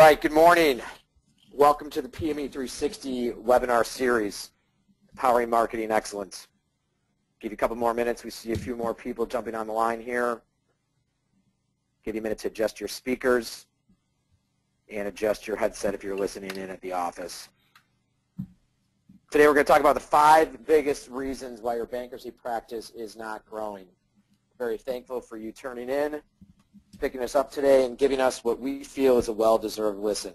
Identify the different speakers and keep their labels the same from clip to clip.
Speaker 1: right, good morning. Welcome to the PME 360 webinar series, Powering Marketing Excellence. Give you a couple more minutes. We see a few more people jumping on the line here. Give you a minute to adjust your speakers and adjust your headset if you're listening in at the office. Today we're going to talk about the 5 biggest reasons why your bankruptcy practice is not growing. Very thankful for you turning in, picking us up today, and giving us what we feel is a well-deserved listen.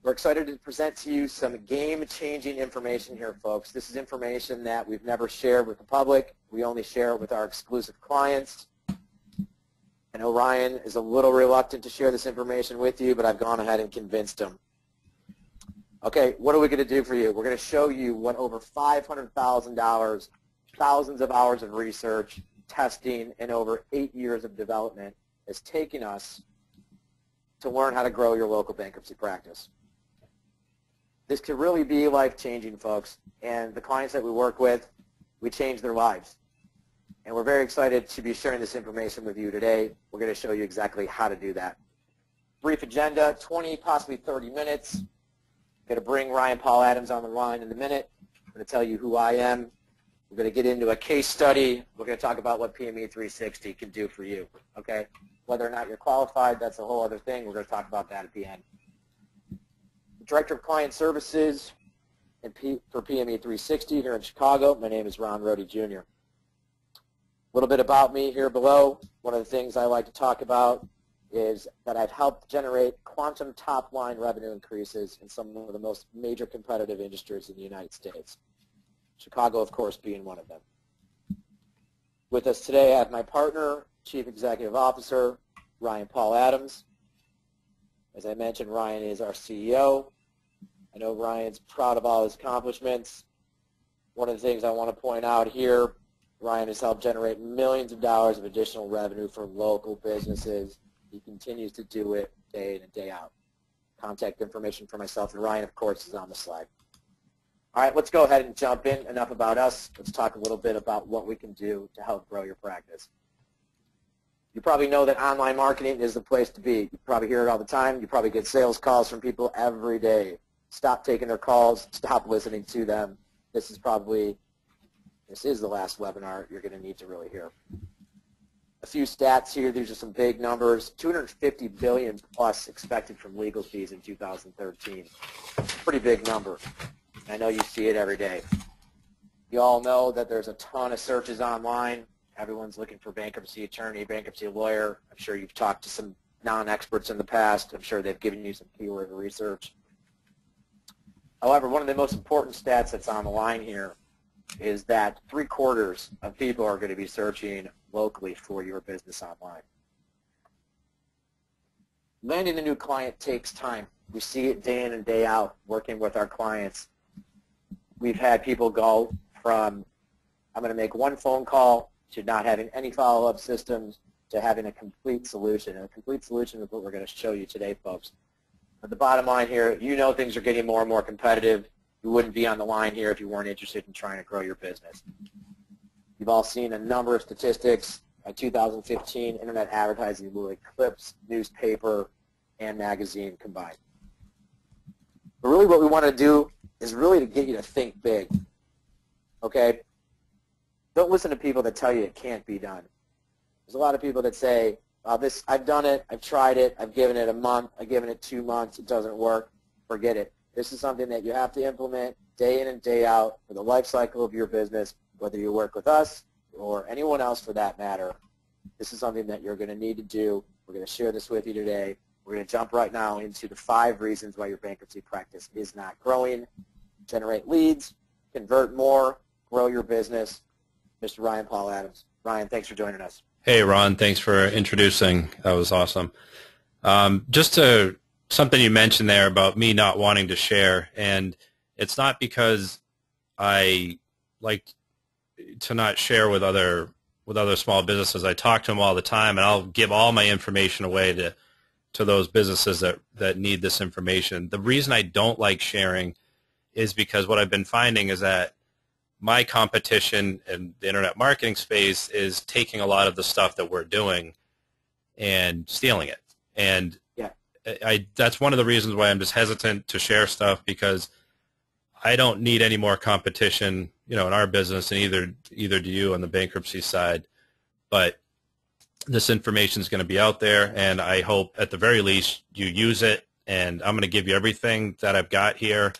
Speaker 1: We're excited to present to you some game-changing information here, folks. This is information that we've never shared with the public. We only share it with our exclusive clients. I know Ryan is a little reluctant to share this information with you, but I've gone ahead and convinced him. Okay, what are we going to do for you? We're going to show you what over $500,000, thousands of hours of research, testing, and over 8 years of development has taken us to learn how to grow your local bankruptcy practice. This could really be life-changing, folks, and the clients that we work with, we change their lives. And we're very excited to be sharing this information with you today. We're going to show you exactly how to do that. Brief agenda, 20, possibly 30 minutes. I'm going to bring Ryan Paul Adams on the line in a minute. I'm going to tell you who I am. We're going to get into a case study. We're going to talk about what PME 360 can do for you, okay? Whether or not you're qualified, that's a whole other thing. We're going to talk about that at the end. Director of Client Services for PME 360 here in Chicago. My name is Ron Rohde Jr. A little bit about me here below. One of the things I like to talk about is that I've helped generate quantum top-line revenue increases in some of the most major competitive industries in the United States. Chicago, of course, being one of them. With us today, I have my partner, Chief Executive Officer, Ryan Paul Adams. As I mentioned, Ryan is our CEO. I know Ryan's proud of all his accomplishments. One of the things I want to point out here, Ryan has helped generate millions of dollars of additional revenue for local businesses. He continues to do it day in and day out. Contact information for myself and Ryan, of course, is on the slide. All right, let's go ahead and jump in. Enough about us. Let's talk a little bit about what we can do to help grow your practice. You probably know that online marketing is the place to be. You probably hear it all the time. You probably get sales calls from people every day. Stop taking their calls. Stop listening to them. This is the last webinar you're going to need to really hear. A few stats here. These are some big numbers. $250 billion plus expected from legal fees in 2013. Pretty big number. I know you see it every day. You all know that there's a ton of searches online. Everyone's looking for bankruptcy attorney, bankruptcy lawyer. I'm sure you've talked to some non-experts in the past. I'm sure they've given you some keyword research. However, one of the most important stats that's on the line here is that 3/4 of people are going to be searching locally for your business online. Landing a new client takes time. We see it day in and day out working with our clients. We've had people go from, I'm going to make one phone call, to not having any follow-up systems, to having a complete solution. And a complete solution is what we're going to show you today, folks. But the bottom line here, you know things are getting more and more competitive. You wouldn't be on the line here if you weren't interested in trying to grow your business. You've all seen a number of statistics. By 2015, internet advertising will eclipse newspaper and magazine combined. But really what we want to do is really to get you to think big, okay? Don't listen to people that tell you it can't be done. There's a lot of people that say, I've done it, I've tried it, I've given it a month, I've given it 2 months, it doesn't work, forget it. This is something that you have to implement day in and day out for the life cycle of your business, whether you work with us or anyone else for that matter. This is something that you're going to need to do. We're going to share this with you today. We're going to jump right now into the 5 reasons why your bankruptcy practice is not growing. Generate leads, convert more, grow your business. Mr. Ryan Paul Adams. Ryan, thanks for joining us.
Speaker 2: Hey, Ron. Thanks for introducing. That was awesome. Something you mentioned there about me not wanting to share, and it's not because I like to not share with other small businesses. I talk to them all the time, and I'll give all my information away to those businesses that need this information. The reason I don't like sharing is because what I've been finding is that my competition in the internet marketing space is taking a lot of the stuff that we're doing and stealing it. And
Speaker 1: yeah.
Speaker 2: that's one of the reasons why I'm just hesitant to share stuff, because I don't need any more competition, in our business, and either do you on the bankruptcy side. But this information is going to be out there, and I hope at the very least you use it. And I'm going to give you everything that I've got here,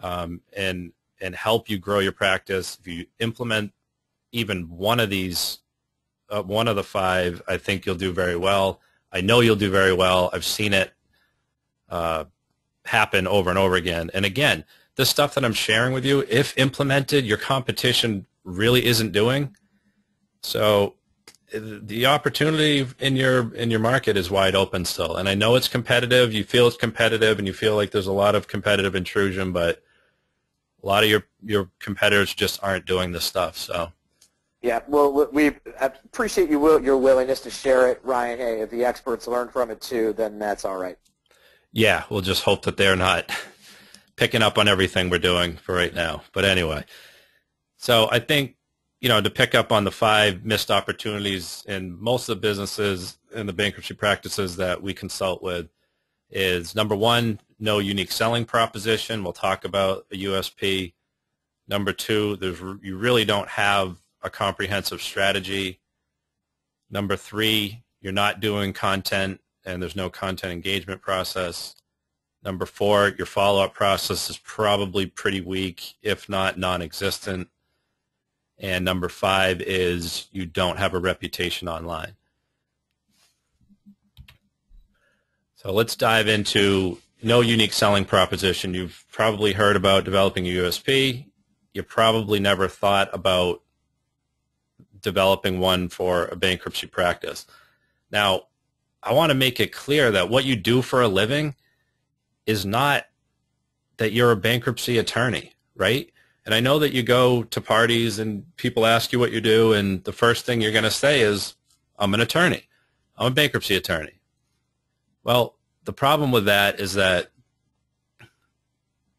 Speaker 2: and help you grow your practice. If you implement even one of these, one of the 5, I think you'll do very well. I know you'll do very well. I've seen it happen over and over again. And again, the stuff that I'm sharing with you, if implemented, your competition really isn't doing. So the opportunity in your market is wide open still. And I know it's competitive. You feel it's competitive, and you feel like there's a lot of competitive intrusion, but a lot of your competitors just aren't doing this stuff. So.
Speaker 1: Yeah, well, we appreciate your willingness to share it, Ryan. Hey, if the experts learn from it too, then that's all right.
Speaker 2: Yeah, we'll just hope that they're not picking up on everything we're doing for right now. But anyway, so I think, to pick up on the 5 missed opportunities in most of the businesses and the bankruptcy practices that we consult with is, number 1, no unique selling proposition. We'll talk about a USP. Number 2, you really don't have a comprehensive strategy. Number 3, you're not doing content, and there's no content engagement process. Number 4, your follow-up process is probably pretty weak, if not non-existent. And number 5 is you don't have a reputation online. So let's dive into no unique selling proposition. You've probably heard about developing a USP. You probably never thought about developing one for a bankruptcy practice. Now, I want to make it clear that what you do for a living is not that you're a bankruptcy attorney, right? And I know that you go to parties and people ask you what you do, and the first thing you're going to say is, I'm an attorney. I'm a bankruptcy attorney. Well, the problem with that is that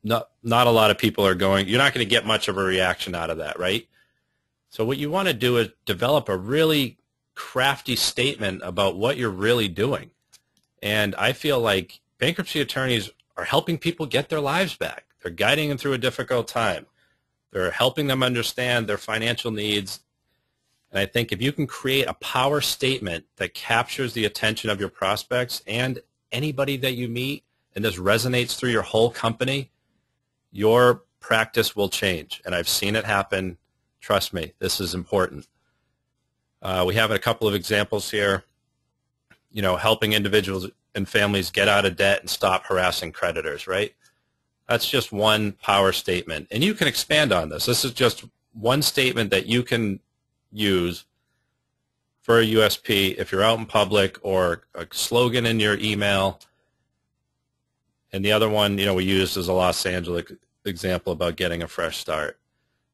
Speaker 2: not a lot of people are going, you're not going to get much of a reaction out of that, right? So what you want to do is develop a really crafty statement about what you're really doing. And I feel like bankruptcy attorneys are helping people get their lives back. They're guiding them through a difficult time. They're helping them understand their financial needs. And I think if you can create a power statement that captures the attention of your prospects and anybody that you meet, and this resonates through your whole company, your practice will change. And I've seen it happen. Trust me, this is important. We have a couple of examples here, helping individuals and families get out of debt and stop harassing creditors, right? That's just one power statement. And you can expand on this. This is just one statement that you can use for a USP if you're out in public, or a slogan in your email. And the other one, we used as a Los Angeles example about getting a fresh start.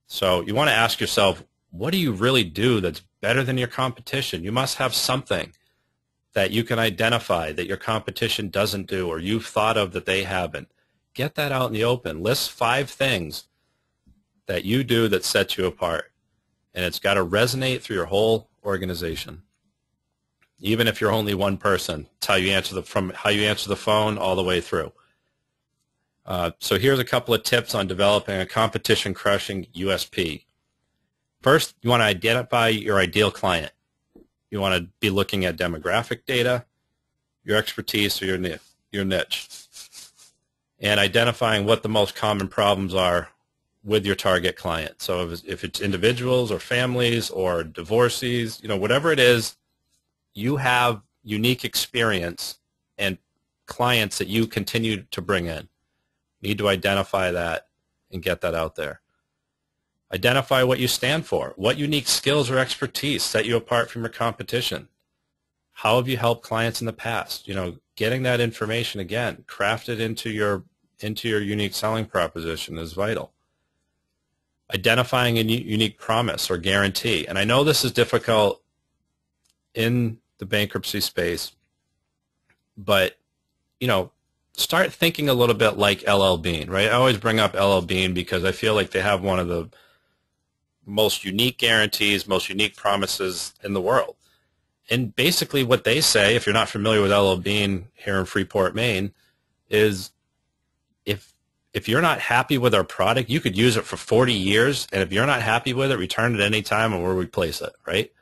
Speaker 2: So you want to ask yourself, what do you really do that's better than your competition? You must have something that you can identify that your competition doesn't do, or you've thought of that they haven't. Get that out in the open. List 5 things that you do that sets you apart. And it's got to resonate through your whole organization. Even if you're only one person, it's how you answer from how you answer the phone all the way through. So here's a couple of tips on developing a competition-crushing USP. First, you want to identify your ideal client. You want to be looking at demographic data, your expertise, or your niche, and identifying what the most common problems are with your target client. So if it's individuals or families or divorcees, whatever it is, you have unique experience and clients that you continue to bring in. You need to identify that and get that out there. Identify what you stand for. What unique skills or expertise set you apart from your competition? How have you helped clients in the past? Getting that information, again, crafted into your unique selling proposition is vital. Identifying a unique promise or guarantee. And I know this is difficult in the bankruptcy space, but, start thinking a little bit like LL Bean, right? I always bring up LL Bean because I feel like they have one of the most unique guarantees, most unique promises in the world. And basically what they say, if you're not familiar with LL Bean here in Freeport, Maine, is if you're not happy with our product, you could use it for 40 years, and if you're not happy with it, return it any time and we'll replace it, right?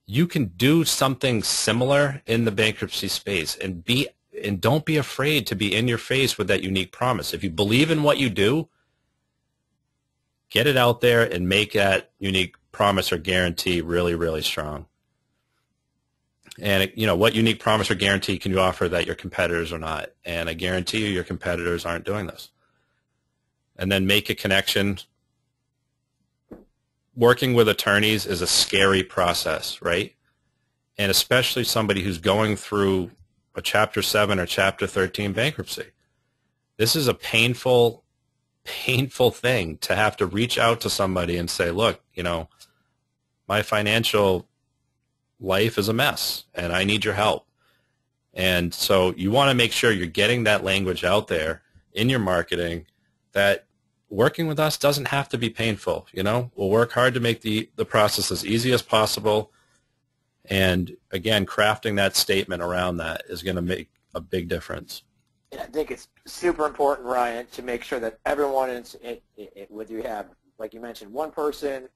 Speaker 2: You can do something similar in the bankruptcy space, and don't be afraid to be in your face with that unique promise. If you believe in what you do, get it out there and make that unique promise or guarantee really, really strong. And, what unique promise or guarantee can you offer that your competitors are not? And I guarantee you your competitors aren't doing this. And then make a connection. Working with attorneys is a scary process, right? And especially somebody who's going through a Chapter 7 or Chapter 13 bankruptcy. This is a painful thing to have to reach out to somebody and say, look, my financial life is a mess and I need your help. And so you want to make sure you're getting that language out there in your marketing, that working with us doesn't have to be painful. We'll work hard to make the process as easy as possible. And again, crafting that statement around that is going to make a big difference.
Speaker 1: And I think it's super important, Ryan, to make sure that everyone whether you have, like you mentioned, one person,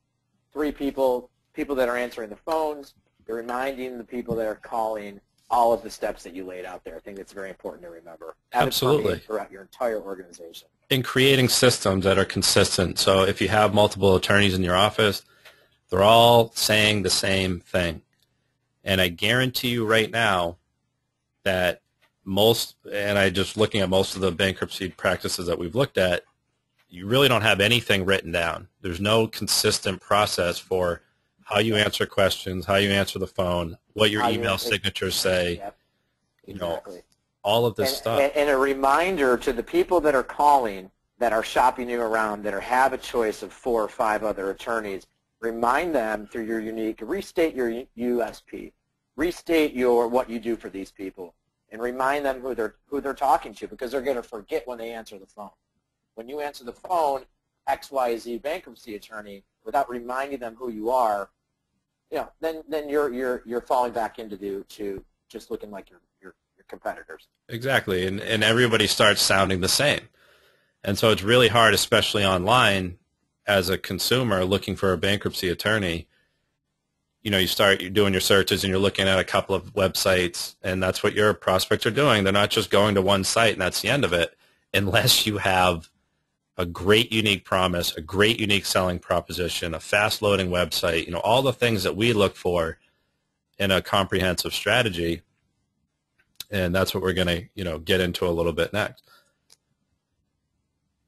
Speaker 1: three people that are answering the phones, you're reminding the people that are calling all of the steps that you laid out there. I think that's very important to remember.
Speaker 2: Absolutely.
Speaker 1: Throughout your entire organization.
Speaker 2: In creating systems that are consistent. So if you have multiple attorneys in your office, they're all saying the same thing. And I guarantee you right now that looking at most of the bankruptcy practices that we've looked at, you really don't have anything written down. There's no consistent process for how you answer questions, how you answer the phone, what your email signatures say,
Speaker 1: yep, exactly.
Speaker 2: All of this stuff.
Speaker 1: And a reminder to the people that are calling, that are shopping you around, that have a choice of 4 or 5 other attorneys, remind them through your restate your USP, restate what you do for these people, and remind them who they're talking to, because they're going to forget when they answer the phone. When you answer the phone, XYZ bankruptcy attorney, without reminding them who you are, then you're falling back into just looking like your competitors.
Speaker 2: Exactly, and everybody starts sounding the same, and so it's really hard, especially online, as a consumer looking for a bankruptcy attorney. You're doing your searches and you're looking at a couple of websites, and that's what your prospects are doing. They're not just going to one site and that's the end of it, unless you have a great unique promise, a great unique selling proposition, a fast loading website, all the things that we look for in a comprehensive strategy. And that's what we're going to, get into a little bit next.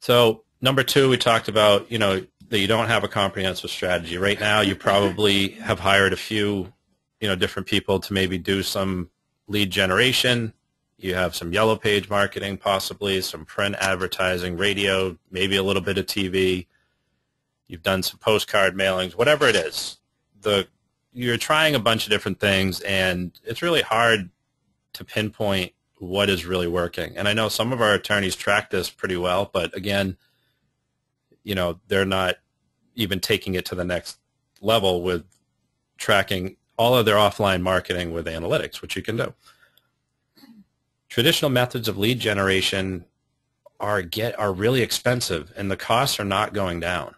Speaker 2: So number 2, we talked about, that you don't have a comprehensive strategy. Right now, you probably have hired a few, different people to maybe do some lead generation. You have some yellow page marketing, possibly some print advertising, radio, maybe a little bit of TV. You've done some postcard mailings, whatever it is. You're trying a bunch of different things, and it's really hard to pinpoint what is really working. And I know some of our attorneys track this pretty well, but again, they're not even taking it to the next level with tracking all of their offline marketing with analytics, which you can do. Traditional methods of lead generation are really expensive, and the costs are not going down,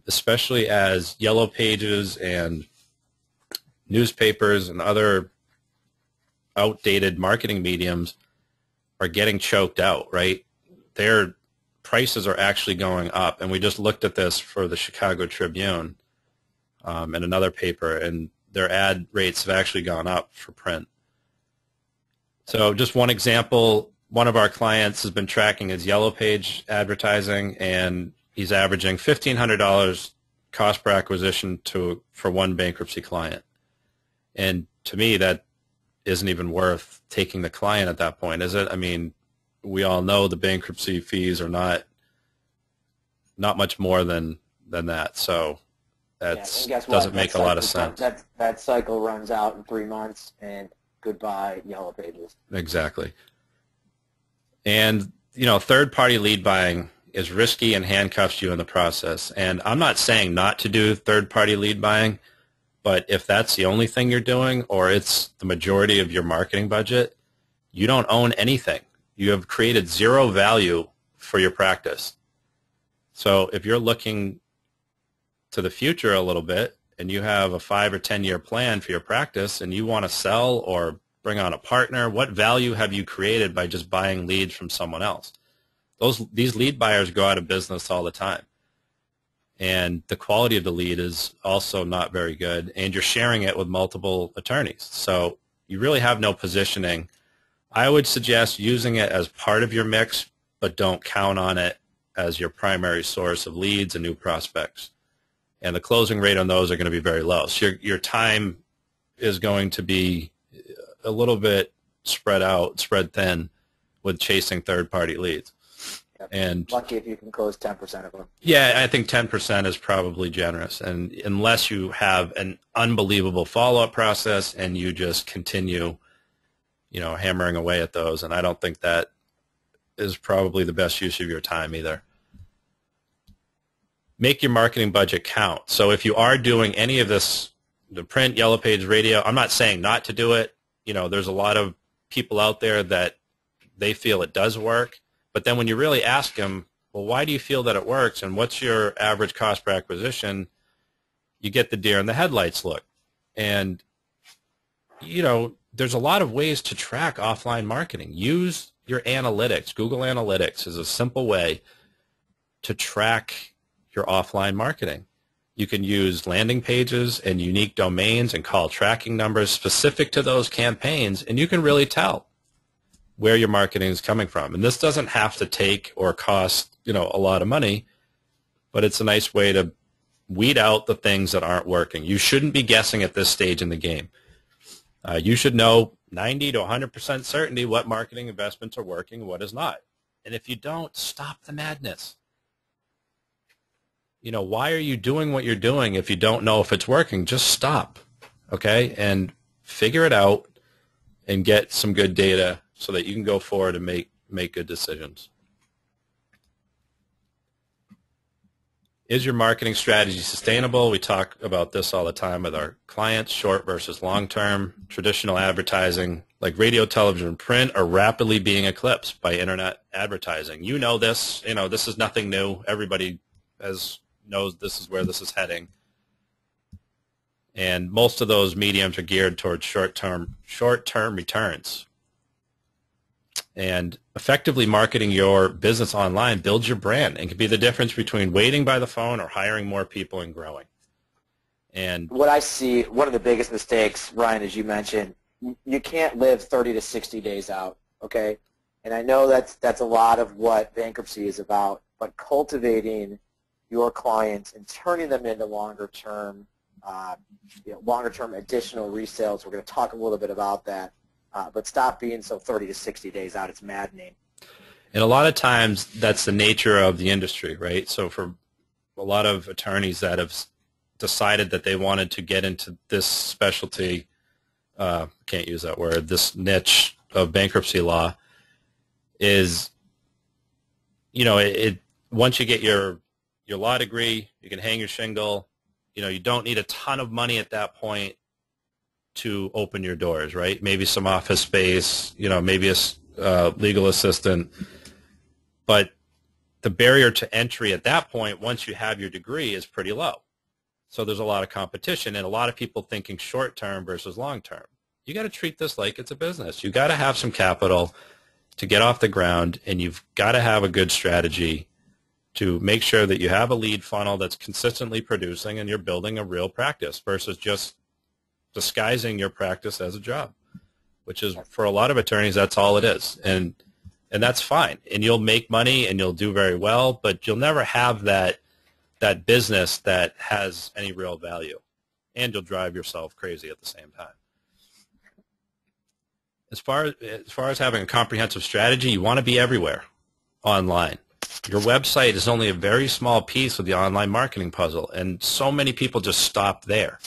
Speaker 2: especially as yellow pages and newspapers and other outdated marketing mediums are getting choked out, right? Their prices are actually going up, and we just looked at this for the Chicago Tribune and another paper, and their ad rates have actually gone up for print. So just one example, one of our clients has been tracking his yellow page advertising, and he's averaging $1,500 cost per acquisition for one bankruptcy client. And to me, that isn't even worth taking the client at that point, is it? I mean, we all know the bankruptcy fees are not much more than that. So that doesn't make a lot of sense.
Speaker 1: That cycle runs out in 3 months, and goodbye yellow pages.
Speaker 2: Exactly. And third-party lead buying is risky and handcuffs you in the process. And I'm not saying not to do third-party lead buying, But if that's the only thing you're doing, or it's the majority of your marketing budget, you don't own anything. You have created zero value for your practice. So if you're looking to the future a little bit and you have a 5 or 10-year plan for your practice and you want to sell or bring on a partner, what value have you created by just buying leads from someone else? These lead buyers go out of business all the time. And the quality of the lead is also not very good, and you're sharing it with multiple attorneys. So you really have no positioning. I would suggest using it as part of your mix, but don't count on it as your primary source of leads and new prospects. And the closing rate on those are going to be very low. So your time is going to be a little bit spread thin with chasing third-party leads.
Speaker 1: Yep.
Speaker 2: And
Speaker 1: lucky if you can close 10% of them.
Speaker 2: Yeah, I think 10% is probably generous. And unless you have an unbelievable follow-up process and you just continue, hammering away at those, and I don't think that is probably the best use of your time either. Make your marketing budget count. So if you are doing any of this, the print, yellow page, radio, I'm not saying not to do it. There's a lot of people out there that they feel it does work. But then when you really ask them, well, why do you feel that it works and what's your average cost per acquisition, you get the deer in the headlights look. And, there's a lot of ways to track offline marketing. Use your analytics. Google Analytics is a simple way to track your offline marketing. You can use landing pages and unique domains and call tracking numbers specific to those campaigns, and you can really tell where your marketing is coming from. And this doesn't have to take or cost, a lot of money, but it's a nice way to weed out the things that aren't working. You shouldn't be guessing at this stage in the game. You should know 90 to 100% certainty what marketing investments are working and what is not. And if you don't, stop the madness. Why are you doing what you're doing if you don't know if it's working? Just stop, okay? And figure it out and get some good data so that you can go forward and make good decisions. Is your marketing strategy sustainable? We talk about this all the time with our clients, short versus long-term. Traditional advertising like radio, television, and print are rapidly being eclipsed by internet advertising. You know this. This is nothing new. Everybody knows this is where this is heading. And most of those mediums are geared towards short-term returns. And effectively marketing your business online builds your brand and can be the difference between waiting by the phone or hiring more people and growing. And
Speaker 1: what I see, one of the biggest mistakes, Ryan, as you mentioned, you can't live 30 to 60 days out, okay? And I know that's a lot of what bankruptcy is about, but cultivating your clients and turning them into longer-term additional resales. We're going to talk a little bit about that. But stop being so 30 to 60 days out. It's maddening.
Speaker 2: And a lot of times that's the nature of the industry, right? So for a lot of attorneys that have decided that they wanted to get into this specialty, can't use that word, this niche of bankruptcy law is, once you get your law degree, you can hang your shingle. You don't need a ton of money at that point to open your doors, right? Maybe some office space, maybe a legal assistant. But the barrier to entry at that point, once you have your degree, is pretty low. So there's a lot of competition and a lot of people thinking short-term versus long-term. You got to treat this like it's a business. You got to have some capital to get off the ground, and you've got to have a good strategy to make sure that you have a lead funnel that's consistently producing and you're building a real practice versus just disguising your practice as a job, which is, for a lot of attorneys, that's all it is. And that's fine. And you'll make money and you'll do very well, but you'll never have that business that has any real value. And you'll drive yourself crazy at the same time. As far as having a comprehensive strategy, you want to be everywhere online. Your website is only a very small piece of the online marketing puzzle, and so many people just stop there.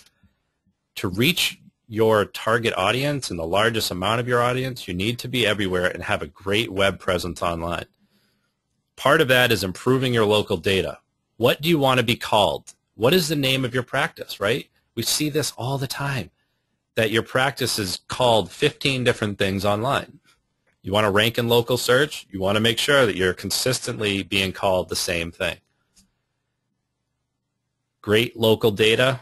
Speaker 2: To reach your target audience and the largest amount of your audience, you need to be everywhere and have a great web presence online. Part of that is improving your local data. What do you want to be called? What is the name of your practice, right? We see this all the time, that your practice is called 15 different things online. You want to rank in local search, you want to make sure that you're consistently being called the same thing. Great local data.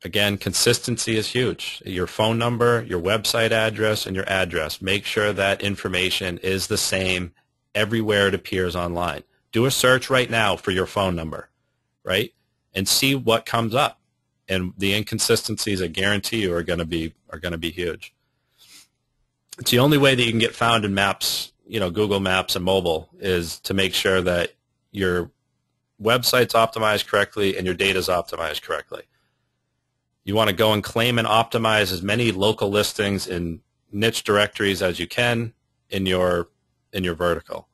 Speaker 2: Again, consistency is huge. Your phone number, your website address, and your address. Make sure that information is the same everywhere it appears online. Do a search right now for your phone number, right? And see what comes up. And the inconsistencies, I guarantee you, are going to be huge. It's the only way that you can get found in maps, Google Maps and mobile, is to make sure that your website's optimized correctly and your data's optimized correctly. You want to go and claim and optimize as many local listings in niche directories as you can in your vertical.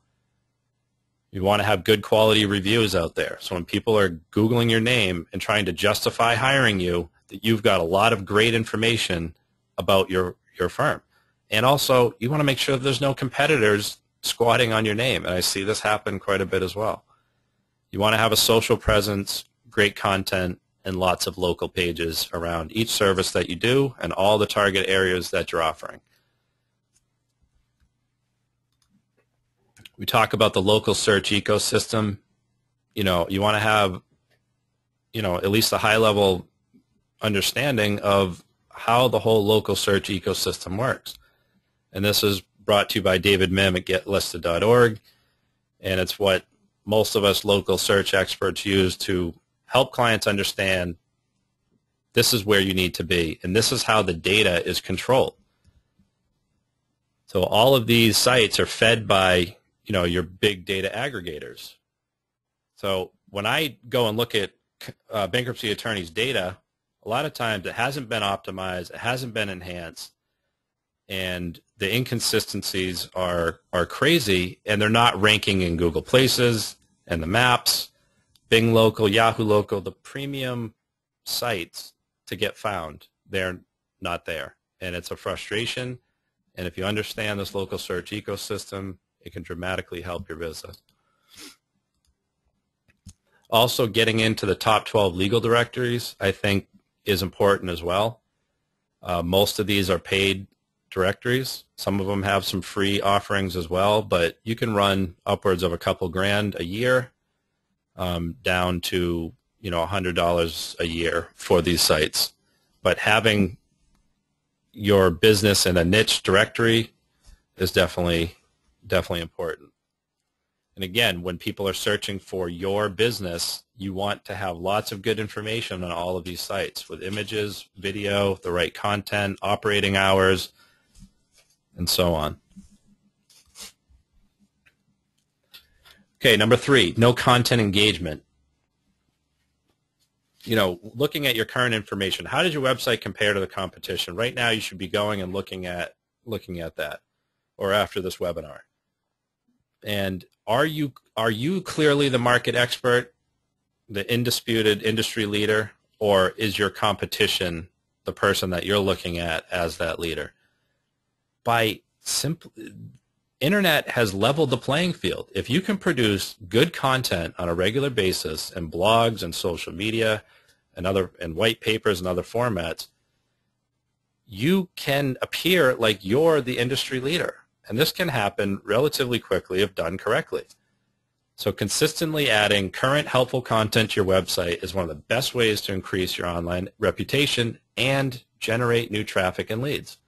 Speaker 2: You want to have good quality reviews out there. So when people are Googling your name and trying to justify hiring you, that you've got a lot of great information about your firm. And also, you want to make sure that there's no competitors squatting on your name. And I see this happen quite a bit as well. You want to have a social presence, great content, and lots of local pages around each service that you do and all the target areas that you're offering. We talk about the local search ecosystem. You want to have, at least a high-level understanding of how the whole local search ecosystem works. And this is brought to you by David Mim at getlisted.org, and it's what most of us local search experts use to help clients understand this is where you need to be, and this is how the data is controlled. So all of these sites are fed by, your big data aggregators. So when I go and look at bankruptcy attorneys' data, a lot of times it hasn't been optimized, it hasn't been enhanced, and the inconsistencies are crazy, and they're not ranking in Google Places and the maps, Bing Local, Yahoo Local, the premium sites to get found. They're not there, and it's a frustration. And if you understand this local search ecosystem, it can dramatically help your business. Also, getting into the top 12 legal directories, I think, is important as well. Most of these are paid directories. Some of them have some free offerings as well, but you can run upwards of a couple grand a year down to $100 a year for these sites. But having your business in a niche directory is definitely important. And again, when people are searching for your business, you want to have lots of good information on all of these sites with images, video, the right content, operating hours, and so on. Okay, number 3, no content engagement. Looking at your current information, how does your website compare to the competition? Right now, you should be going and looking at that, or after this webinar. And are you clearly the market expert, the indisputed industry leader, or is your competition the person that you're looking at as that leader? Internet has leveled the playing field. If you can produce good content on a regular basis in blogs and social media and white papers and other formats, you can appear like you're the industry leader. And this can happen relatively quickly if done correctly. So consistently adding current helpful content to your website is one of the best ways to increase your online reputation and generate new traffic and leads.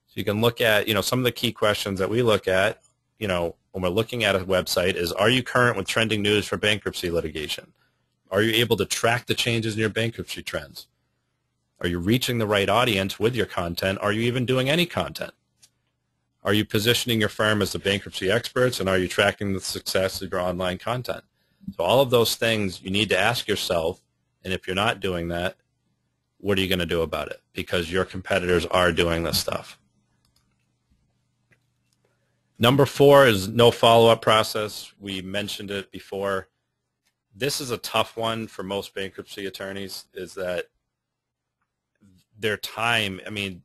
Speaker 2: So you can look at, some of the key questions that we look at, when we're looking at a website is, are you current with trending news for bankruptcy litigation? Are you able to track the changes in your bankruptcy trends? Are you reaching the right audience with your content? Are you even doing any content? Are you positioning your firm as the bankruptcy experts, and are you tracking the success of your online content? So all of those things you need to ask yourself, and if you're not doing that, what are you going to do about it? Because your competitors are doing this stuff. Number 4 is no follow-up process. We mentioned it before. This is a tough one for most bankruptcy attorneys, is that their time,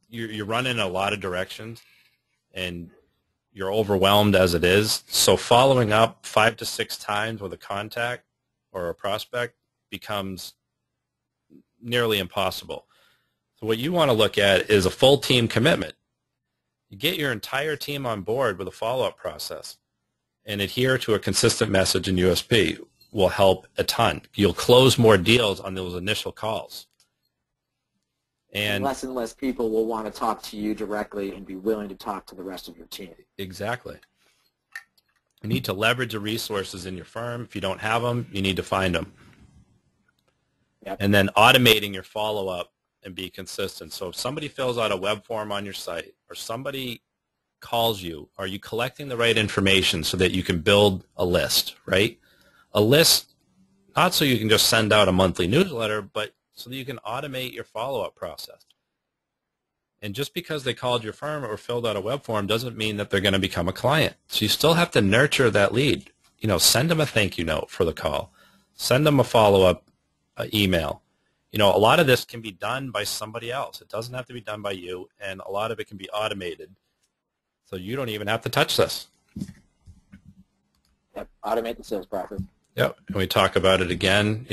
Speaker 2: you're running a lot of directions, and you're overwhelmed as it is. So following up 5 to 6 times with a contact or a prospect becomes nearly impossible. So what you want to look at is a full team commitment. You get your entire team on board with a follow-up process and adhere to a consistent message in USP will help a ton. You'll close more deals on those initial calls. And
Speaker 1: less people will want to talk to you directly and be willing to talk to the rest of your team.
Speaker 2: Exactly. You need to leverage the resources in your firm. If you don't have them, you need to find them.
Speaker 1: Yep.
Speaker 2: And then automating your follow-up and be consistent. So if somebody fills out a web form on your site or somebody calls you, are you collecting the right information so that you can build a list, right? A list, not so you can just send out a monthly newsletter, but so that you can automate your follow-up process. And just because they called your firm or filled out a web form doesn't mean that they're going to become a client. So you still have to nurture that lead. Send them a thank you note for the call. Send them a follow-up email. A lot of this can be done by somebody else. It doesn't have to be done by you, and a lot of it can be automated. So you don't even have to touch this.
Speaker 1: Yep. Automate the sales process.
Speaker 2: Yep. And we talk about it again,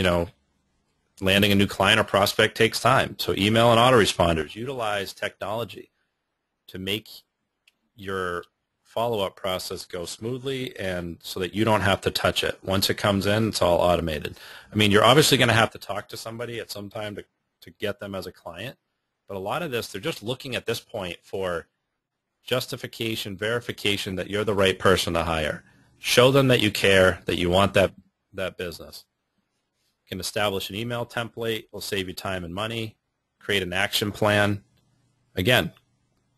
Speaker 2: landing a new client or prospect takes time. So email and autoresponders, utilize technology to make your follow-up process go smoothly and so that you don't have to touch it. Once it comes in, it's all automated. You're obviously going to have to talk to somebody at some time to get them as a client, but a lot of this, they're just looking at this point for justification, verification that you're the right person to hire. Show them that you care, that you want that business. You can establish an email template. Will save you time and money. Create an action plan. Again,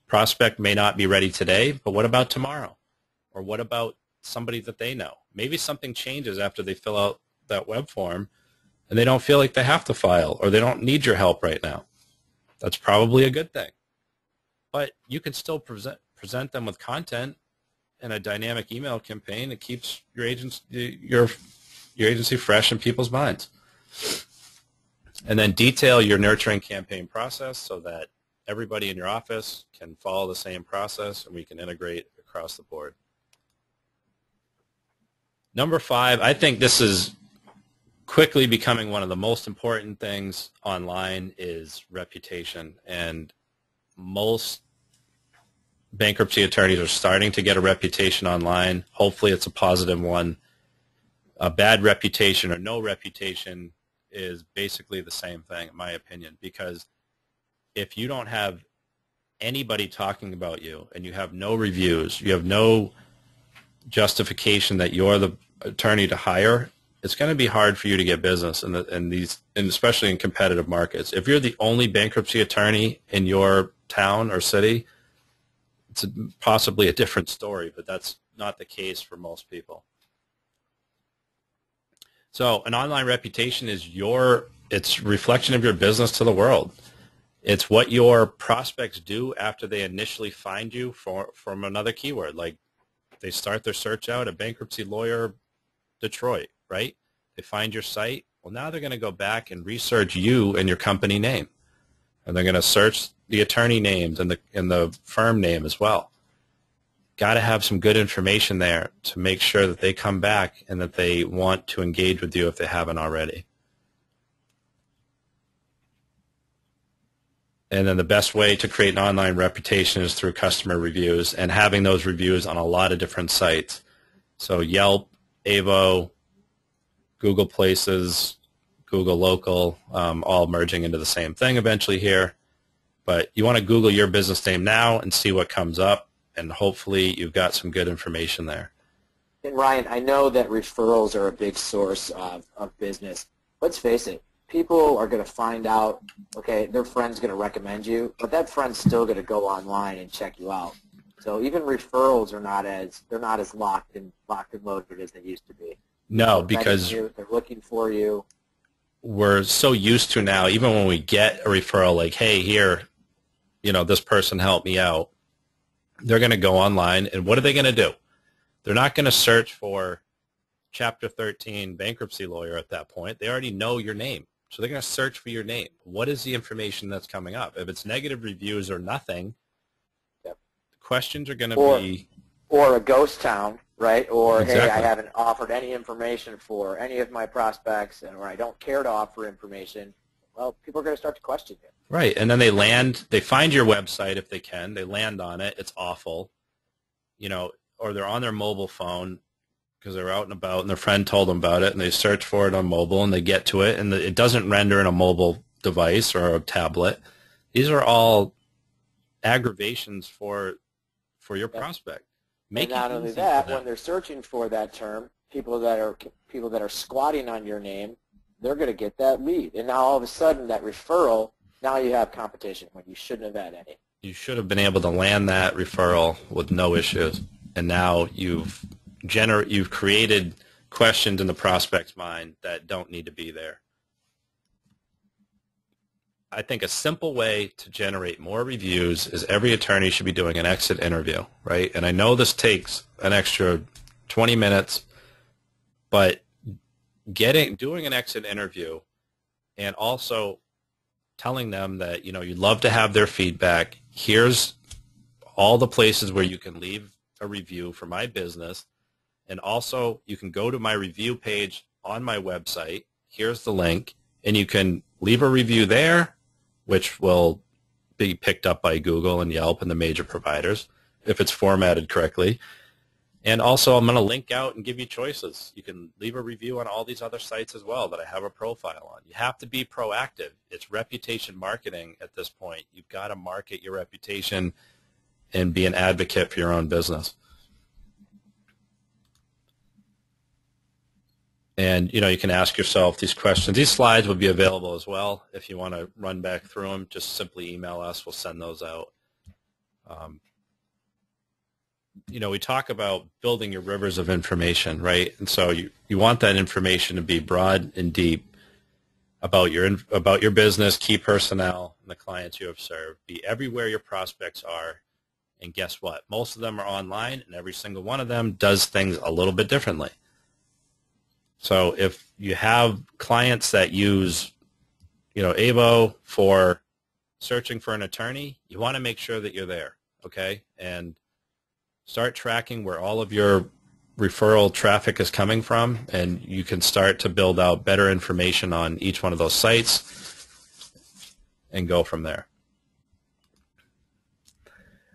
Speaker 2: prospect may not be ready today, but what about tomorrow? Or what about somebody that they know? Maybe something changes after they fill out that web form and they don't feel like they have to file or they don't need your help right now. That's probably a good thing. But you can still present them with content and a dynamic email campaign that keeps your agency fresh in people's minds. And then detail your nurturing campaign process so that everybody in your office can follow the same process and we can integrate across the board. Number 5, I think this is quickly becoming one of the most important things online is reputation. And most bankruptcy attorneys are starting to get a reputation online. Hopefully it's a positive one. A bad reputation or no reputation is basically the same thing, in my opinion, because if you don't have anybody talking about you and you have no reviews, you have no justification that you're the attorney to hire, it's going to be hard for you to get business and especially in competitive markets. If you're the only bankruptcy attorney in your town or city, it's possibly a different story, but that's not the case for most people. So an online reputation is it's reflection of your business to the world. It's what your prospects do after they initially find you from another keyword. Like they start their search out, a bankruptcy lawyer, Detroit, right? They find your site. Well, now they're going to go back and research you and your company name. And they're going to search the attorney names and the firm name as well. Got to have some good information there to make sure that they come back and that they want to engage with you if they haven't already. And then the best way to create an online reputation is through customer reviews and having those reviews on a lot of different sites. So Yelp, Avo, Google Places, Google Local, all merging into the same thing eventually here. But you want to Google your business name now and see what comes up. And hopefully you've got some good information there.
Speaker 1: And Ryan, I know that referrals are a big source of business. Let's face it, people are going to find out, okay, their friend's going to recommend you, but that friend's still going to go online and check you out. So even referrals are not as locked and loaded as they used to be.
Speaker 2: No, because
Speaker 1: they're looking for you.
Speaker 2: We're so used to now, even when we get a referral like, hey, here, this person helped me out. They're going to go online, and what are they going to do? They're not going to search for Chapter 13 bankruptcy lawyer at that point. They already know your name, so they're going to search for your name. What is the information that's coming up? If it's negative reviews or nothing,
Speaker 1: yep.
Speaker 2: The questions are going to be...
Speaker 1: Or a ghost town, right? Or,
Speaker 2: exactly.
Speaker 1: Hey, I haven't offered any information for any of my prospects, or I don't care to offer information. well, people are going to start to question you.
Speaker 2: Right, and then they find your website if they can, they land on it, it's awful, or they're on their mobile phone because they're out and about and their friend told them about it and they search for it on mobile and they get to it and it doesn't render in a mobile device or a tablet. These are all aggravations for your prospect.
Speaker 1: And not only that, when they're searching for that term, people that are squatting on your name, they're going to get that lead. And now all of a sudden that referral, now you have competition when you shouldn't have had any.
Speaker 2: You should have been able to land that referral with no issues. And now you've created questions in the prospect's mind that don't need to be there. I think a simple way to generate more reviews is every attorney should be doing an exit interview, right? And I know this takes an extra 20 minutes, but doing an exit interview and also telling them that, you'd love to have their feedback. Here's all the places where you can leave a review for my business. And also you can go to my review page on my website. Here's the link. And you can leave a review there, which will be picked up by Google and Yelp and the major providers if it's formatted correctly. And also I'm going to link out and give you choices. You can leave a review on all these other sites as well that I have a profile on. You have to be proactive. It's reputation marketing at this point. You've got to market your reputation and be an advocate for your own business. And, you can ask yourself these questions. These slides will be available as well. If you want to run back through them, just simply email us. We'll send those out. We talk about building your rivers of information, right? And so you want that information to be broad and deep about your business, key personnel, and the clients you have served. Be everywhere your prospects are. And guess what? Most of them are online, and every single one of them does things a little bit differently. So if you have clients that use, AVO for searching for an attorney, you want to make sure that you're there, okay? And start tracking where all of your referral traffic is coming from, and you can start to build out better information on each one of those sites and go from there.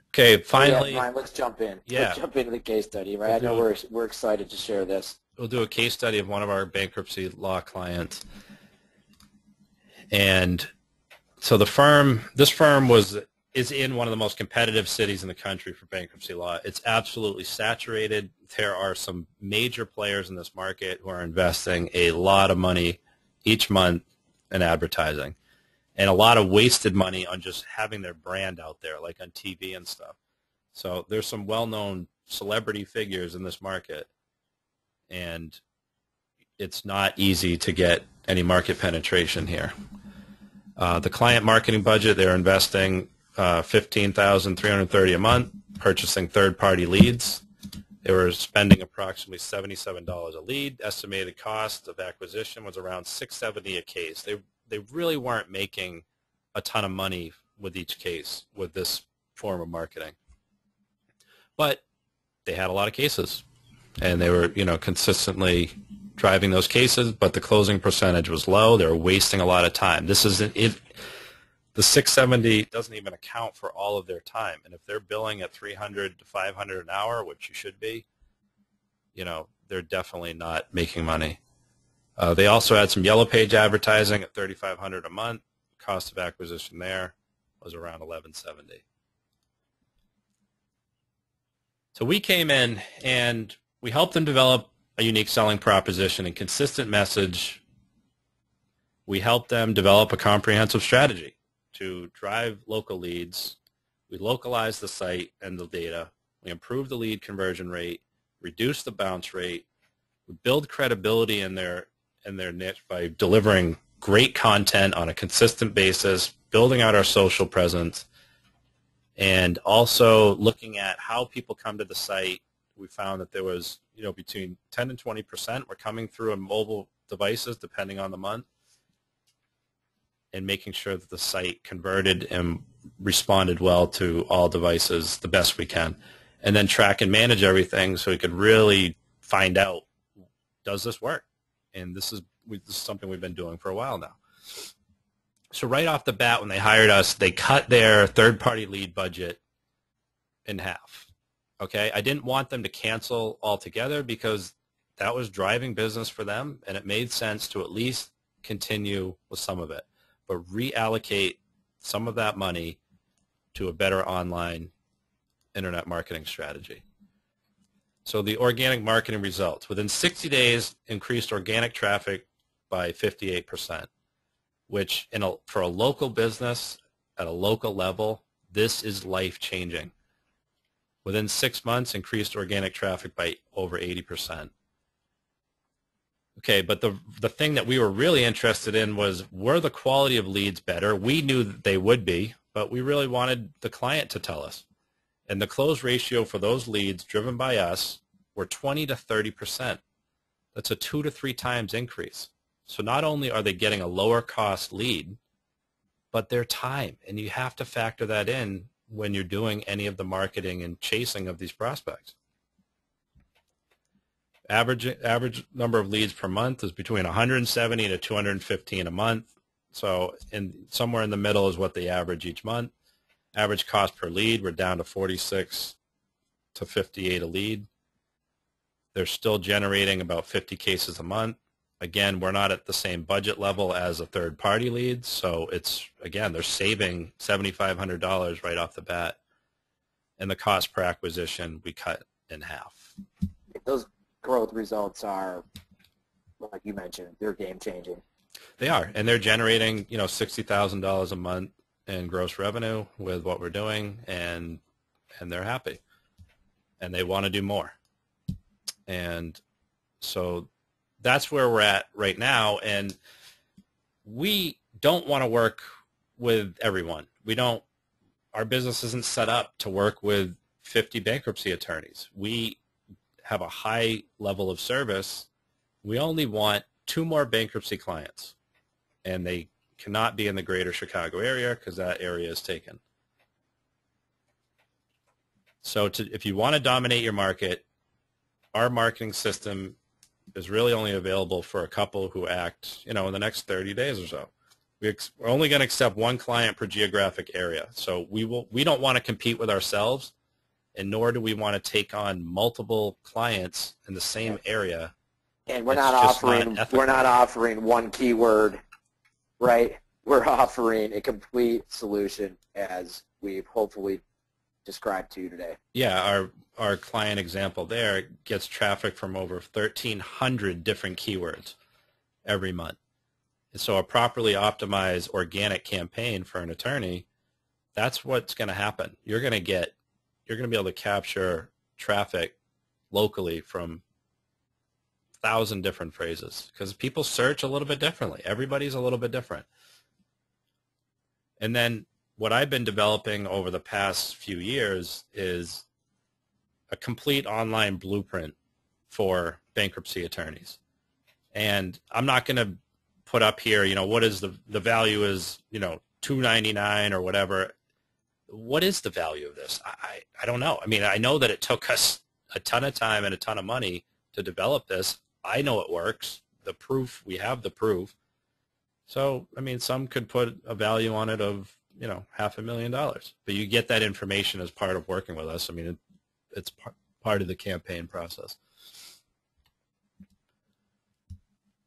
Speaker 2: Okay, finally.
Speaker 1: Yeah, Ryan, let's jump in.
Speaker 2: Yeah.
Speaker 1: Let's jump into the case study, right? I know we're excited to share this.
Speaker 2: We'll do a case study of one of our bankruptcy law clients. And so this firm is in one of the most competitive cities in the country for bankruptcy law. It's absolutely saturated. There are some major players in this market who are investing a lot of money each month in advertising and a lot of wasted money on just having their brand out there, like on TV and stuff. So there's some well-known celebrity figures in this market. And it's not easy to get any market penetration here. The client marketing budget, they're investing $15,330 a month, purchasing third-party leads. They were spending approximately $77 a lead. Estimated cost of acquisition was around $670 a case. They really weren't making a ton of money with each case with this form of marketing. But they had a lot of cases. And they were, consistently driving those cases, but the closing percentage was low. They were wasting a lot of time. This isn't it. The 670 doesn't even account for all of their time. And if they're billing at $300 to $500 an hour, which you should be, they're definitely not making money. They also had some yellow page advertising at $3,500 a month. Cost of acquisition there was around $1,170. So we came in and we helped them develop a unique selling proposition and consistent message. We helped them develop a comprehensive strategy to drive local leads. We localized the site and the data. We improved the lead conversion rate, reduced the bounce rate. We build credibility in their niche by delivering great content on a consistent basis, building out our social presence, and also looking at how people come to the site. We found that there was, between 10 and 20% were coming through on mobile devices, depending on the month, and making sure that the site converted and responded well to all devices the best we can. And then track and manage everything so we could really find out, does this work? And this is something we've been doing for a while now. So right off the bat, when they hired us, they cut their third-party lead budget in half. Okay, I didn't want them to cancel altogether because that was driving business for them, and it made sense to at least continue with some of it, but reallocate some of that money to a better online internet marketing strategy. So the organic marketing results. Within 60 days, increased organic traffic by 58%, which for a local business at a local level, this is life-changing. Within 6 months, increased organic traffic by over 80%. Okay, but the thing that we were really interested in was, were the quality of leads better? We knew that they would be, but we really wanted the client to tell us. And the close ratio for those leads driven by us were 20 to 30%. That's a 2 to 3 times increase. So not only are they getting a lower cost lead, but their time. And you have to factor that in when you're doing any of the marketing and chasing of these prospects. Average number of leads per month is between 170 to 215 a month. So somewhere in the middle is what they average each month. Average cost per lead, we're down to 46 to 58 a lead. They're still generating about 50 cases a month. Again, we're not at the same budget level as a third-party lead, so they're saving $7,500 right off the bat. And the cost per acquisition, we cut in half.
Speaker 1: Those growth results are, like you mentioned, they're game-changing.
Speaker 2: They are, and they're generating, $60,000 a month in gross revenue with what we're doing, and they're happy, and they want to do more. And so that's where we're at right now, and we don't want to work with everyone. Our business isn't set up to work with 50 bankruptcy attorneys. We have a high level of service. We only want 2 more bankruptcy clients, and they cannot be in the greater Chicago area because that area is taken. So if you want to dominate your market, our marketing system is really only available for a couple who act, in the next 30 days or so. We're only going to accept 1 client per geographic area. So we don't want to compete with ourselves, and nor do we want to take on multiple clients in the same area.
Speaker 1: And we're not offering one keyword, right? We're offering a complete solution, as we've hopefully described to you today.
Speaker 2: Yeah, our client example there gets traffic from over 1,300 different keywords every month. And so a properly optimized organic campaign for an attorney, that's what's going to happen. You're going to be able to capture traffic locally from 1,000 different phrases, because people search a little bit differently. Everybody's a little bit different. And then what I've been developing over the past few years is a complete online blueprint for bankruptcy attorneys. And I'm not going to put up here, what is the value is, $299 or whatever. What is the value of this? I don't know. I mean, I know that it took us a ton of time and a ton of money to develop this. I know it works. We have the proof. So, I mean, some could put a value on it of, $500,000. But you get that information as part of working with us. I mean, it's part of the campaign process.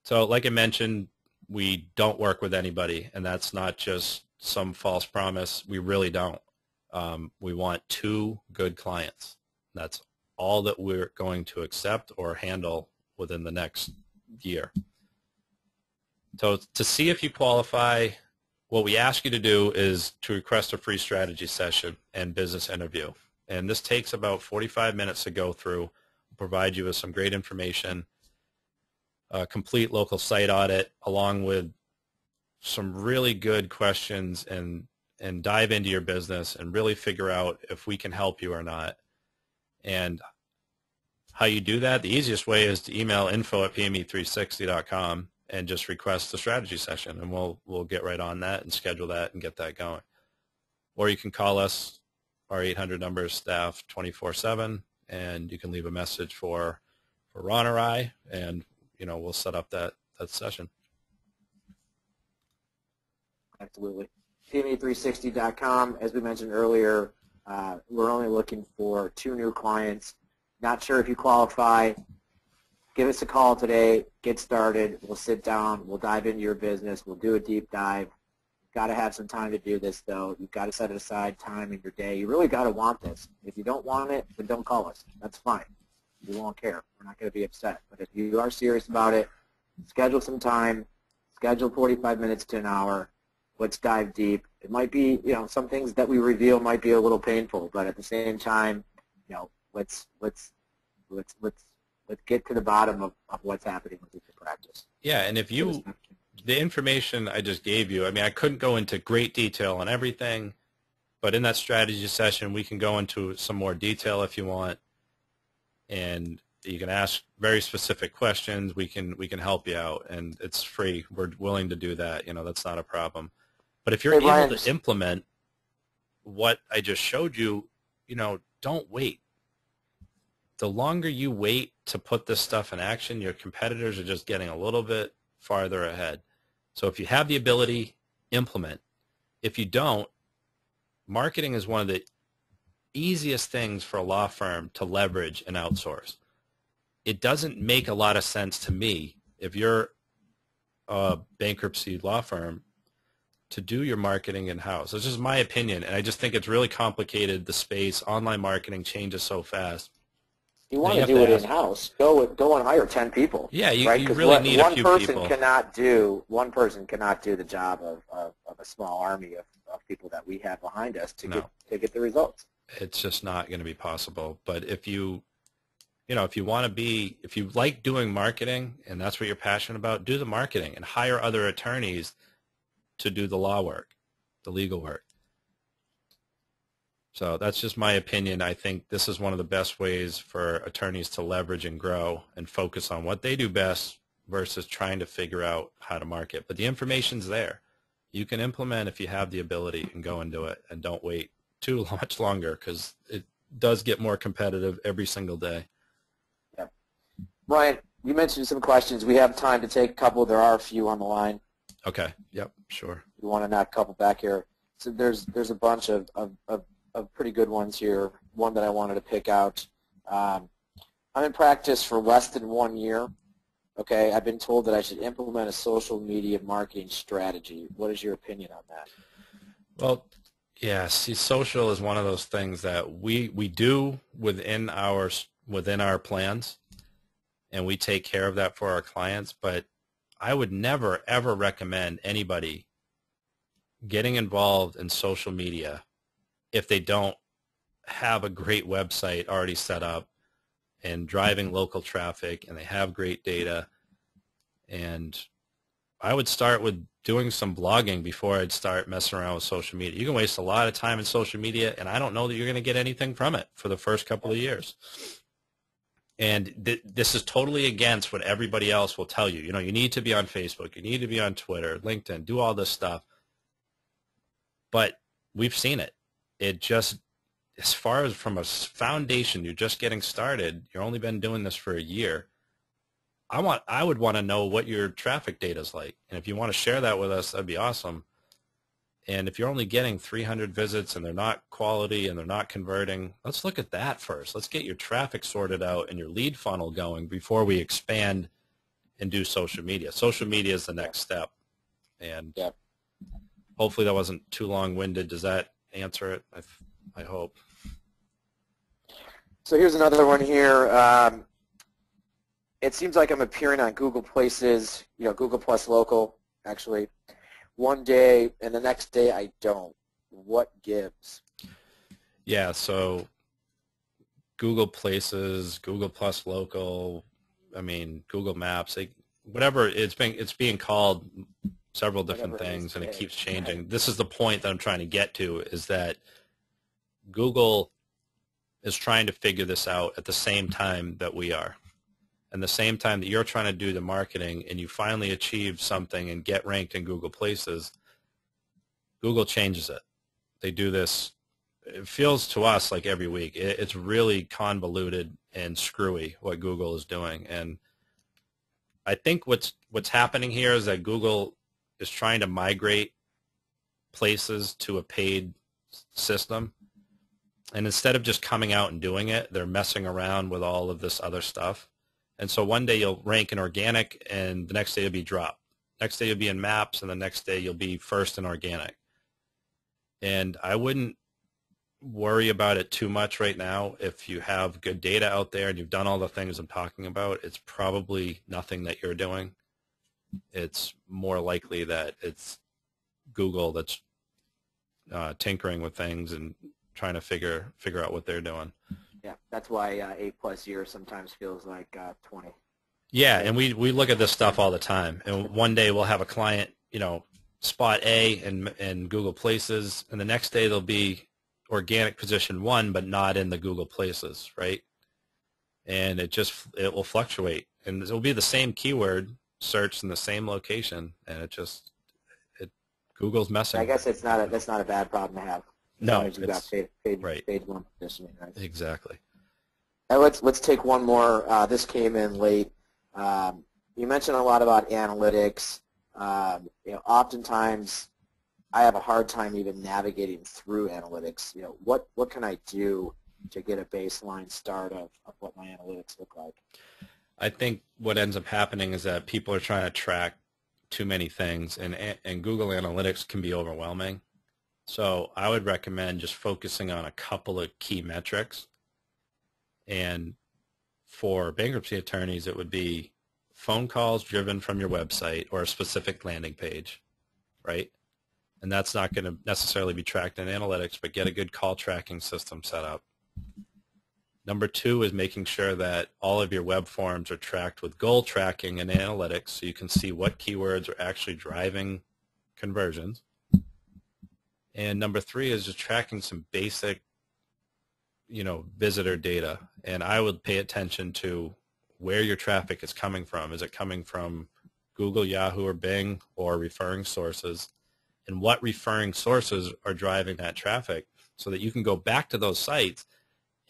Speaker 2: So, like I mentioned, we don't work with anybody, and that's not just some false promise. We really don't. We want 2 good clients. That's all that we're going to accept or handle within the next year. So to see if you qualify, what we ask you to do is to request a free strategy session and business interview. And this takes about 45 minutes to go through. We'll provide you with some great information, a complete local site audit, along with some really good questions, and dive into your business and really figure out if we can help you or not. And how you do that, the easiest way is to email info@pme360.com and just request the strategy session, and we'll get right on that and schedule that and get that going. Or you can call us. Our 800 number is staffed 24/7, and you can leave a message for Ron or I, and we'll set up that session.
Speaker 1: Absolutely. PME360.com, as we mentioned earlier, we're only looking for 2 new clients. Not sure if you qualify. Give us a call today. Get started. We'll sit down. We'll dive into your business. We'll do a deep dive. You've got to have some time to do this, though. You've got to set aside time in your day. You really got to want this. If you don't want it, then don't call us. That's fine. We won't care. We're not going to be upset. But if you are serious about it, schedule some time. Schedule 45 minutes to an hour. Let's dive deep. It might be, some things that we reveal might be a little painful, but at the same time, let's get to the bottom of what's happening with your practice.
Speaker 2: Yeah, and if the information I just gave you, I couldn't go into great detail on everything, but in that strategy session, we can go into some more detail if you want, and you can ask very specific questions. We can help you out, and it's free. We're willing to do that. That's not a problem. But if you're able to implement what I just showed you, don't wait. The longer you wait to put this stuff in action, your competitors are just getting a little bit farther ahead. So if you have the ability, implement. If you don't, marketing is one of the easiest things for a law firm to leverage and outsource. It doesn't make a lot of sense to me, if you're a bankruptcy law firm, to do your marketing in-house. It's just my opinion, and I just think it's really complicated. The space, online marketing changes so fast.
Speaker 1: You want to do it in-house, go and hire 10 people.
Speaker 2: Yeah, you
Speaker 1: right?
Speaker 2: really need a few people.
Speaker 1: One person cannot do the job of a small army of people that we have behind us to get the results.
Speaker 2: It's just not going to be possible. But if you if you like doing marketing and that's what you're passionate about, do the marketing and hire other attorneys to do the law work, the legal work. So that's just my opinion. I think this is one of the best ways for attorneys to leverage and grow and focus on what they do best versus trying to figure out how to market. But the information's there. You can implement if you have the ability and go and do it, and don't wait too much longer, because it does get more competitive every single day.
Speaker 1: Yeah. Brian, you mentioned some questions. We have time to take a couple. There are a few on the line.
Speaker 2: Okay. Yep. Sure.
Speaker 1: We want to knock a couple back here. So there's a bunch of pretty good ones here. One that I wanted to pick out. I'm in practice for less than 1 year. Okay, I've been told that I should implement a social media marketing strategy. What is your opinion on that?
Speaker 2: Well, yeah, see, social is one of those things that we do within our plans, and we take care of that for our clients. But I would never, ever recommend anybody getting involved in social media if they don't have a great website already set up and driving local traffic, and they have great data. And I would start with doing some blogging before I'd start messing around with social media. You can waste a lot of time in social media, and I don't know that you're going to get anything from it for the first couple of years. And this is totally against what everybody else will tell you. You need to be on Facebook, you need to be on Twitter, LinkedIn, do all this stuff. But we've seen it. It just, as far as from a foundation, you're just getting started, you've only been doing this for a year, I would want to know what your traffic data is like. And if you want to share that with us, that'd be awesome. And if you're only getting 300 visits and they're not quality and they're not converting, let's look at that first. Let's get your traffic sorted out and your lead funnel going before we expand and do social media. Social media is the next step. And hopefully that wasn't too long-winded. Does that answer it? I hope.
Speaker 1: So here's another one here. It seems like I'm appearing on Google Places, Google Plus Local, actually, one day, and the next day I don't. What gives?
Speaker 2: Yeah, so Google Places, Google Plus Local, Google Maps, whatever, it's being called several different things, and it keeps changing. Right. This is the point that I'm trying to get to, is that Google is trying to figure this out at the same time that we are. And the same time that you're trying to do the marketing and you finally achieve something and get ranked in Google Places, Google changes it. They do this, it feels to us like every week. It's really convoluted and screwy what Google is doing. And I think what's happening here is that Google is trying to migrate Places to a paid system. And instead of just coming out and doing it, they're messing around with all of this other stuff. And so one day you'll rank in organic, and the next day you'll be dropped. Next day you'll be in maps, and the next day you'll be first in organic. And I wouldn't worry about it too much right now. If you have good data out there and you've done all the things I'm talking about, it's probably nothing that you're doing. It's more likely that it's Google that's tinkering with things and trying to figure out what they're doing.
Speaker 1: Yeah, that's why 8+ years sometimes feels like 20.
Speaker 2: Yeah, and we look at this stuff all the time. And one day we'll have a client, spot A in Google Places, and the next day they'll be organic position 1, but not in the Google Places, right? And it will fluctuate, and it will be the same keyword searched in the same location, and Google's messing.
Speaker 1: I guess that's not a bad problem to have.
Speaker 2: No,
Speaker 1: as you've got page 1 positioning, right?
Speaker 2: Exactly.
Speaker 1: Now let's take one more. This came in late. You mentioned a lot about analytics. Oftentimes I have a hard time even navigating through analytics. What can I do to get a baseline start of what my analytics look like?
Speaker 2: I think what ends up happening is that people are trying to track too many things, and Google Analytics can be overwhelming. So I would recommend just focusing on a couple of key metrics. And for bankruptcy attorneys, it would be phone calls driven from your website or a specific landing page, right? And that's not going to necessarily be tracked in analytics, but get a good call tracking system set up. Number 2 is making sure that all of your web forms are tracked with goal tracking and analytics, so you can see what keywords are actually driving conversions. And number 3 is just tracking some basic, visitor data. And I would pay attention to where your traffic is coming from. Is it coming from Google, Yahoo, or Bing, or referring sources? And what referring sources are driving that traffic, so that you can go back to those sites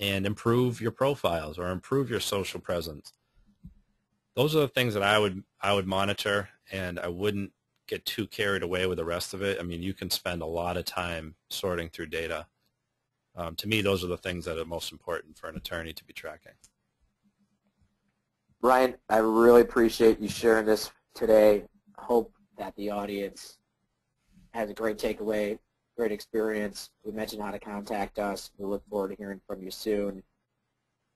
Speaker 2: and improve your profiles or improve your social presence. Those are the things that I would monitor, and I wouldn't get too carried away with the rest of it. I mean, you can spend a lot of time sorting through data. To me, those are the things that are most important for an attorney to be tracking.
Speaker 1: Ryan, I really appreciate you sharing this today. I hope that the audience has a great takeaway, great experience. We mentioned how to contact us. We look forward to hearing from you soon.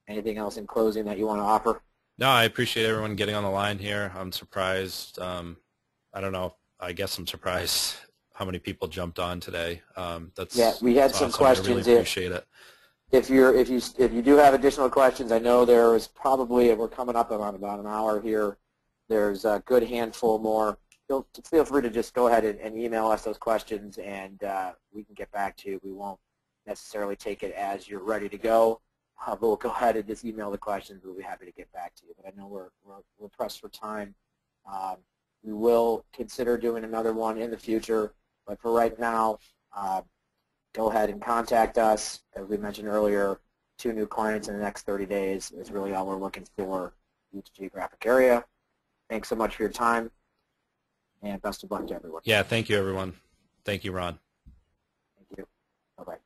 Speaker 1: Anything else in closing that you want to offer?
Speaker 2: No, I appreciate everyone getting on the line here. I'm surprised. I don't know. I guess I'm surprised how many people jumped on today.
Speaker 1: We had some
Speaker 2: awesome.
Speaker 1: questions.
Speaker 2: I really appreciate it.
Speaker 1: If you do have additional questions, I know there is probably, we're coming up on about an hour here. There's a good handful more. Feel free to just go ahead and email us those questions, and we can get back to you. We won't necessarily take it as you're ready to go, but we'll go ahead and just email the questions. We'll be happy to get back to you. But I know we're pressed for time. We will consider doing another one in the future, but for right now, go ahead and contact us. As we mentioned earlier, 2 new clients in the next 30 days is really all we're looking for each geographic area. Thanks so much for your time, and best of luck to everyone.
Speaker 2: Yeah, thank you, everyone. Thank you, Ron.
Speaker 1: Thank you. Bye-bye.